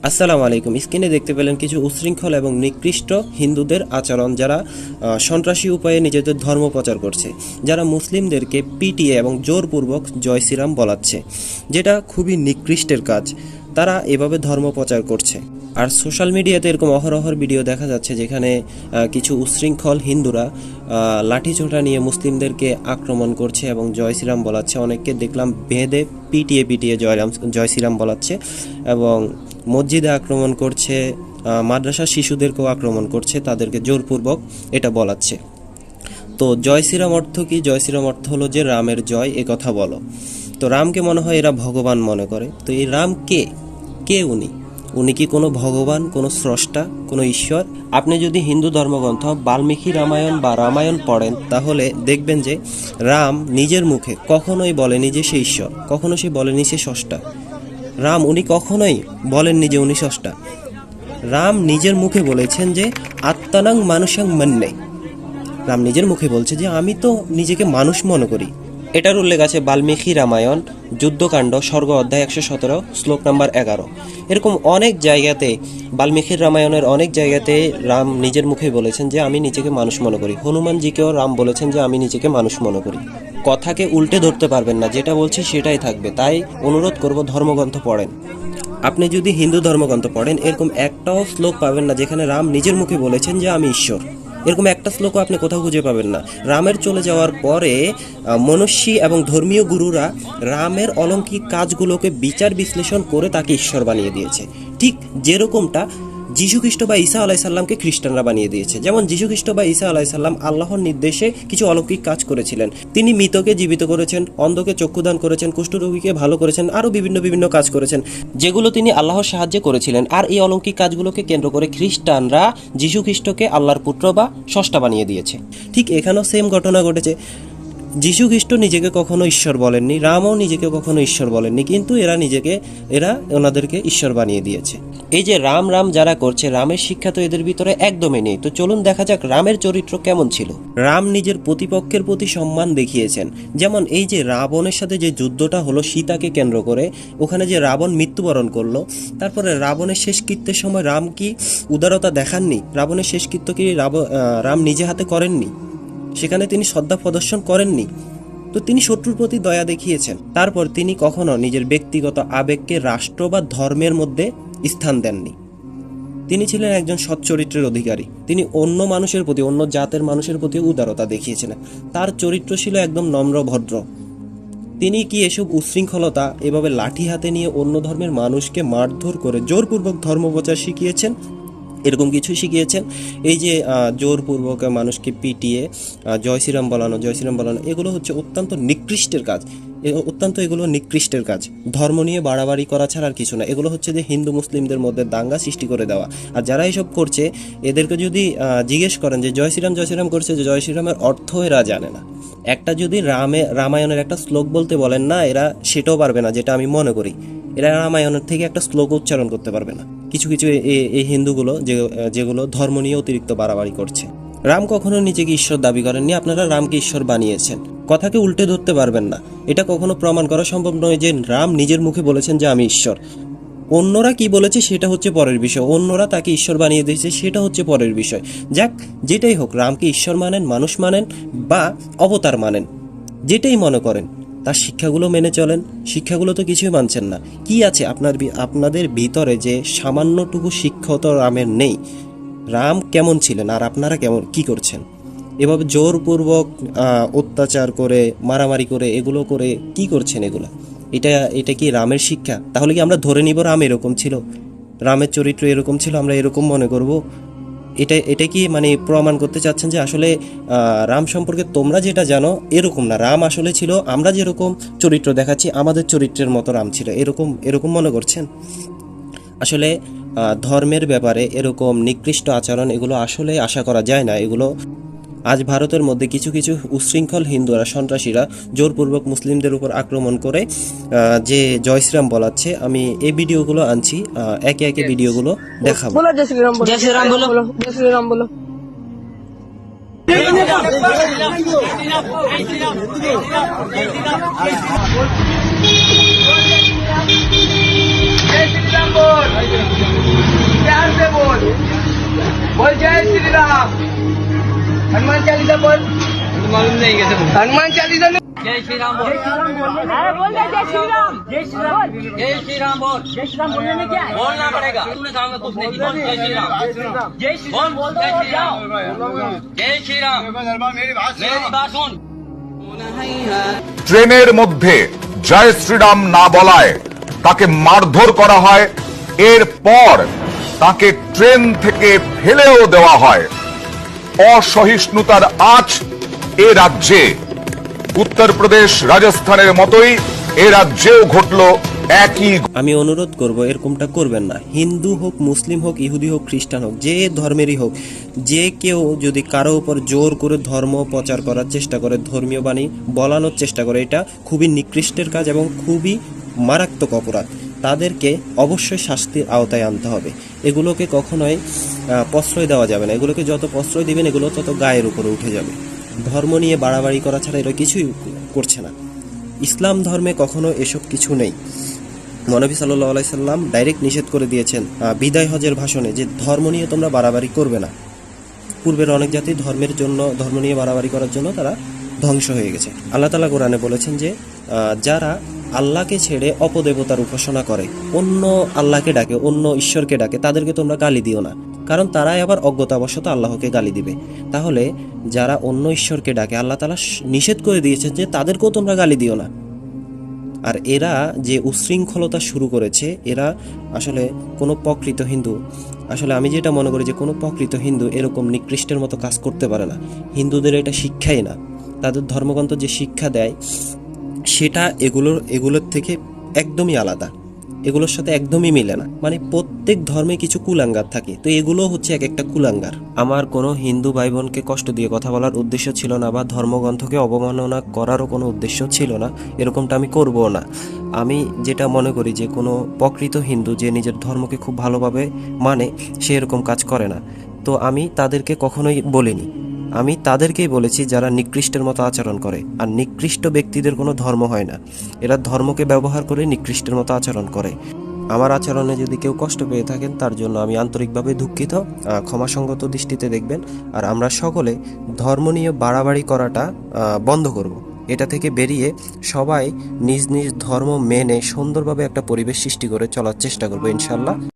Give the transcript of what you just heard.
আসসালামু আলাইকুম। স্ক্রিনে দেখতে পেলেন কিছু উচ্ছৃঙ্খল এবং নিকৃষ্ট হিন্দুদের আচরণ, যারা সন্ত্রাসী উপায়ে নিজেদের ধর্ম প্রচার করছে, যারা মুসলিমদেরকে পিটিয়ে এবং জোরপূর্বক জয় শ্রীরাম বলাচ্ছে, যেটা খুবই নিকৃষ্টের কাজ। তারা এভাবে ধর্ম প্রচার করছে। আর সোশ্যাল মিডিয়াতে এরকম অহরহর ভিডিও দেখা যাচ্ছে যেখানে কিছু উচ্ছৃঙ্খল হিন্দুরা লাঠিচোঁটা নিয়ে মুসলিমদেরকে আক্রমণ করছে এবং জয় শ্রীরাম বলাচ্ছে। অনেককে দেখলাম বেঁধে পিটিয়ে পিটিয়ে জয় শ্রীরাম বলাচ্ছে এবং মসজিদে আক্রমণ করছে, মাদ্রাসার শিশুদেরকেও আক্রমণ করছে, তাদেরকে জোরপূর্বক এটা বলাচ্ছে। তো জয় শ্রীরাম অর্থ কি? জয় শ্রীরাম অর্থ হলো যে রামের জয়, এ কথা বলো। তো রামকে মনে হয় এরা ভগবান মনে করে। তো এই রাম কে? কে উনি? উনি কি কোনো ভগবান, কোনো স্রষ্টা, কোনো ঈশ্বর? আপনি যদি হিন্দু ধর্মগ্রন্থ বাল্মীকি রামায়ণ বা রামায়ণ পড়েন তাহলে দেখবেন যে রাম নিজের মুখে কখনোই বলেনি যে সে ঈশ্বর, কখনো সে বলেনি সে স্রষ্টা। রাম উনি কখনোই বলেননি যে উনি স্রষ্টা। রাম নিজের মুখে বলেছেন যে আত্মানাং মানুষাং মন্যে। রাম নিজের মুখে বলছে যে আমি তো নিজেকে মানুষ মনে করি। এটার উল্লেখ আছে বাল্মীকি রামায়ণ যুদ্ধকাণ্ড স্বর্গ অধ্যায় 117 শ্লোক নাম্বার 11। এরকম অনেক জায়গাতে বাল্মীকির রামায়ণের অনেক জায়গাতে রাম নিজের মুখে বলেছেন যে আমি নিজেকে মানুষ মনে করি। হনুমানজিকেও রাম বলেছেন যে আমি নিজেকে মানুষ মনে করি। কথাকে উল্টে ধরতে পারবেন না, যেটা বলছি সেটাই থাকবে। তাই অনুরোধ করব ধর্মগ্রন্থ পড়েন। আপনি যদি হিন্দু ধর্মগ্রন্থ পড়েন এরকম একটাও শ্লোক পাবেন না যেখানে রাম নিজের মুখে বলেছেন যে আমি ঈশ্বর। এরকম একটা শ্লোকও আপনি কোথাও খুঁজে পাবেন না। রামের চলে যাওয়ার পরে মনীষী এবং ধর্মীয় গুরুরা রামের অলৌকিক কাজগুলোকে বিচার বিশ্লেষণ করে তাকে ঈশ্বর বানিয়ে দিয়েছে। ঠিক যেরকমটা যীশু খ্রিস্ট বা ঈসা আলাইসাল্লামকে খ্রিস্টানরা বানিয়ে দিয়েছে। যেমন যীশু খ্রিস্ট বা ঈসা আলাইসাল্লাম আল্লাহর নির্দেশে কিছু অলৌকিক কাজ করেছিলেন। তিনি মৃতকে জীবিত করেছেন, অন্ধকে চক্ষুদান করেছেন, কুষ্ঠরোগীকে ভালো করেছেন, আরও বিভিন্ন কাজ করেছেন, যেগুলো তিনি আল্লাহর সাহায্যে করেছিলেন। আর এই অলৌকিক কাজগুলোকে কেন্দ্র করে খ্রিস্টানরা যীশু খ্রিস্টকে আল্লাহর পুত্র বা স্রষ্টা বানিয়ে দিয়েছে। ঠিক এখানেও সেম ঘটনা ঘটেছে। যীশু খ্রিস্ট নিজেকে কখনো ঈশ্বর বলেননি, রামও নিজেকে কখনো ঈশ্বর বলেননি, কিন্তু এরা ওনাদেরকে ঈশ্বর বানিয়ে দিয়েছে। এই যে রাম রাম যারা করছে, রামের শিক্ষা তো এদের ভিতরে একদমই নেই। তো চলুন দেখা যাক রামের চরিত্র কেমন ছিল। রাম নিজের প্রতিপক্ষের প্রতি সম্মান দেখিয়েছেন। যেমন এই যে রাবণের সাথে যে যুদ্ধটা হলো সীতাকে কেন্দ্র করে, ওখানে যে রাবণ মৃত্যুবরণ করলো, তারপরে রাবণের শেষকৃত্যের সময় রাম কি উদারতা দেখাননি? রাবণের শেষকৃত্য কি রাম নিজে হাতে করেননি? সেখানে তিনি শ্রদ্ধা প্রদর্শন করেননি। তো তিনি শত্রুর প্রতি দয়া দেখিয়েছেন। তারপর তিনি কখনো নিজের ব্যক্তিগত আবেগকে রাষ্ট্র বা ধর্মের মধ্যে স্থান দেননি। তিনি ছিলেন একজন সৎ চরিত্রের অধিকারী। তিনি অন্য মানুষের প্রতি, অন্য জাতের মানুষের প্রতি উদারতা দেখিয়েছিলেন। তার চরিত্র ছিল একদম নম্র ভদ্র। তিনি কি এসব উচ্ছৃঙ্খলতা এভাবে লাঠি হাতে নিয়ে অন্য ধর্মের মানুষকে মারধর করে জোরপূর্বক ধর্মপ্রচার শিখিয়েছেন? এরকম কিছু শিখিয়েছেন। এই যে জোরপূর্বক মানুষকে পিটিয়ে জয় শ্রীরাম বলানো, এগুলো হচ্ছে অত্যন্ত নিকৃষ্টের কাজ। এগুলো নিকৃষ্টের কাজ। ধর্ম নিয়ে বাড়াবাড়ি করা ছাড়া আর কিছু না। এগুলো হচ্ছে যে হিন্দু মুসলিমদের মধ্যে দাঙ্গা সৃষ্টি করে দেওয়া। আর যারা এসব করছে এদেরকে যদি জিজ্ঞেস করেন যে জয় শ্রীরাম করছে, যে জয় শ্রীরামের অর্থ এরা জানে না। একটা যদি রামায়ণের একটা শ্লোক বলতে বলেন না, এরা সেটাও পারবে না, যেটা আমি মনে করি। এরা রামায়ণের থেকে একটা শ্লোক উচ্চারণ করতে পারবে না। কিছু এই হিন্দুগুলো যেগুলো ধর্ম নিয়ে অতিরিক্ত বাড়াবাড়ি করছে। রাম কখনো নিজেকে ঈশ্বর দাবি করেননি। আপনারা রামকে ঈশ্বর বানিয়েছেন। কথাকে উল্টে ধরতে পারবেন না। এটা কখনো প্রমাণ করা সম্ভব নয় যে রাম নিজের মুখে বলেছেন যে আমি ঈশ্বর। অন্যরা কি বলেছে সেটা হচ্ছে পরের বিষয়। অন্যরা তাকে ঈশ্বর বানিয়ে দিয়েছে সেটা হচ্ছে পরের বিষয়। যাক, যেটাই হোক, রামকে ঈশ্বর মানেন, মানুষ মানেন বা অবতার মানেন, যেটাই মনে করেন, তার শিক্ষাগুলো মেনে চলেন। শিক্ষাগুলো তো কিছুই মানছেন না। কি আছে আপনাদের ভিতরে যে সামান্যটুকু শিক্ষা তো রামের নেই? রাম কেমন ছিলেন আর আপনারা কি করছেন? এভাবে জোরপূর্বক অত্যাচার করে, মারামারি করে, এগুলো করে কি করছেন? এটা কি রামের শিক্ষা? তাহলে কি আমরা ধরে নিব রাম এরকম ছিল, রামের চরিত্র এরকম ছিল, আমরা এরকম মনে করব? এটা কি মানে প্রমাণ করতে চাচ্ছেন যে আসলে রাম সম্পর্কে তোমরা যেটা জানো এরকম না? রাম আসলে ছিল আমরা যেরকম চরিত্র দেখাচ্ছি আমাদের চরিত্রের মতো রাম ছিল, এরকম মনে করছেন? আসলে ধর্মের ব্যাপারে এরকম নিকৃষ্ট আচরণ এগুলো আসলে আশা করা যায় না। এগুলো আজ ভারতের মধ্যে কিছু উচ্ছৃঙ্খল হিন্দুরা, সন্ত্রাসীরা জোরপূর্বক মুসলিমদের উপর আক্রমণ করে যে জয় শ্রীরাম বলাচ্ছে। আমি এই ভিডিওগুলো আনছি, একে একে ভিডিওগুলো দেখাবো। জয় শ্রীরাম বলো, জয় শ্রীরাম বলো। জয় শ্রীরাম। बोल जय श्री राम। हनुमान चालीसा बोल। मालूम नहीं कैसे बोल। हनुमान चालीसा नहीं। जय श्री राम बोल। अरे बोल दे जय श्री राम। जय श्री राम। जय श्री राम बोल। जय श्री राम बोलने में क्या है? बोलना पड़ेगा, तूने सामने कुछ नहीं बोल। जय श्री राम। जय श्री राम बोल दो जय और श्री जाओ। राम। जय श्री राम। मेरी बात सुन। ট্রেনের মধ্যে জয় শ্রীরাম না বলায় তাকে মারধর করা হয়, এরপর তাকে ট্রেন থেকে ফেলেও দেওয়া হয়। অসহিষ্ণুতার আঁচ এ রাজ্যে, উত্তরপ্রদেশ রাজস্থানের মতোই এ রাজ্যেও ঘটল একই। আমি অনুরোধ করব এরকমটা করবেন না। হিন্দু হোক, মুসলিম হোক, ইহুদি হোক, খ্রিস্টান হোক, যে ধর্মেরই হোক, যে কেউ যদি কারো উপর জোর করে ধর্ম প্রচার করার চেষ্টা করে, ধর্মীয় বাণী বলানোর চেষ্টা করে, এটা খুবই নিকৃষ্টের কাজ এবং খুবই মারাত্মক অপরাধ। তাদেরকে অবশ্যই শাস্তির আওতায় আনতে হবে। এগুলোকে কখনোই প্রশ্রয় দেওয়া যাবে না। এগুলোকে যত প্রশ্রয় দিবেন এগুলো তত গায়ের উপরে উঠে যাবে। ধর্ম নিয়ে বাড়াবাড়ি করা ছাড়া এরা কিছুই করছে না। ইসলাম ধর্মে কখনো এসব কিছু নেই। নবী সাল্লাল্লাহু আলাইহি সাল্লাম ডাইরেক্ট নিষেধ করে দিয়েছেন বিদায় হজের ভাষণে যে ধর্ম নিয়ে তোমরা বাড়াবাড়ি করবে না। পূর্বের অনেক জাতি ধর্মের জন্য, ধর্ম নিয়ে বাড়াবাড়ি করার জন্য তারা ধ্বংস হয়ে গেছে। আল্লাহ তাআলা কোরআনে বলেছেন যে যারা আল্লাহকে ছেড়ে অপদেবতার উপাসনা করে, অন্য আল্লাহকে ডাকে, অন্য ঈশ্বরকে ডাকে, তাদেরকে তোমরা গালি দিও না, কারণ তারাই আবার অজ্ঞতাবশত আল্লাহকে গালি দিবে। তাহলে যারা অন্য ঈশ্বরকে ডাকে, আল্লাহ তাআলা নিষেধ করে দিয়েছেন যে তাদেরকেও তোমরা গালি দিও না। আর এরা যে উচ্ছৃঙ্খলতা শুরু করেছে, এরা আসলে কোনো প্রকৃত হিন্দু, আসলে আমি যেটা মনে করি যে কোনো প্রকৃত হিন্দু এরকম নিকৃষ্টের মতো কাজ করতে পারে না। হিন্দুদের এটা শিক্ষাই না। তাদের ধর্মগ্রন্থ যে শিক্ষা দেয় সেটা এগুলোর থেকে একদমই আলাদা, এগুলোর সাথে একদমই মিলে না। মানে প্রত্যেক ধর্মে কিছু কুলাঙ্গার থাকে, তো এগুলো হচ্ছে এক একটা কুলাঙ্গার। আমার কোনো হিন্দু ভাই বোনকে কষ্ট দিয়ে কথা বলার উদ্দেশ্য ছিল না, বা ধর্মগ্রন্থকে অবমাননা করারও কোনো উদ্দেশ্য ছিল না। এরকমটা আমি করবো না। আমি যেটা মনে করি যে কোনো প্রকৃত হিন্দু যে নিজের ধর্মকে খুব ভালোভাবে মানে, সে এরকম কাজ করে না। তো আমি তাদেরকে কখনোই বলিনি। আমি তাদেরকেই বলেছি যারা নিকৃষ্টের মতো আচরণ করে। আর নিকৃষ্ট ব্যক্তিদের কোনো ধর্ম হয় না, এরা ধর্মকে ব্যবহার করে নিকৃষ্টের মতো আচরণ করে। আমার আচরণে যদি কেউ কষ্ট পেয়ে থাকেন তার জন্য আমি আন্তরিকভাবে দুঃখিত। ক্ষমাসঙ্গত দৃষ্টিতে দেখবেন। আর আমরা সকলে ধর্ম নিয়ে বাড়াবাড়ি করাটা বন্ধ করব। এটা থেকে বেরিয়ে সবাই নিজ নিজ ধর্ম মেনে সুন্দরভাবে একটা পরিবেশ সৃষ্টি করে চলার চেষ্টা করবো ইনশাল্লাহ।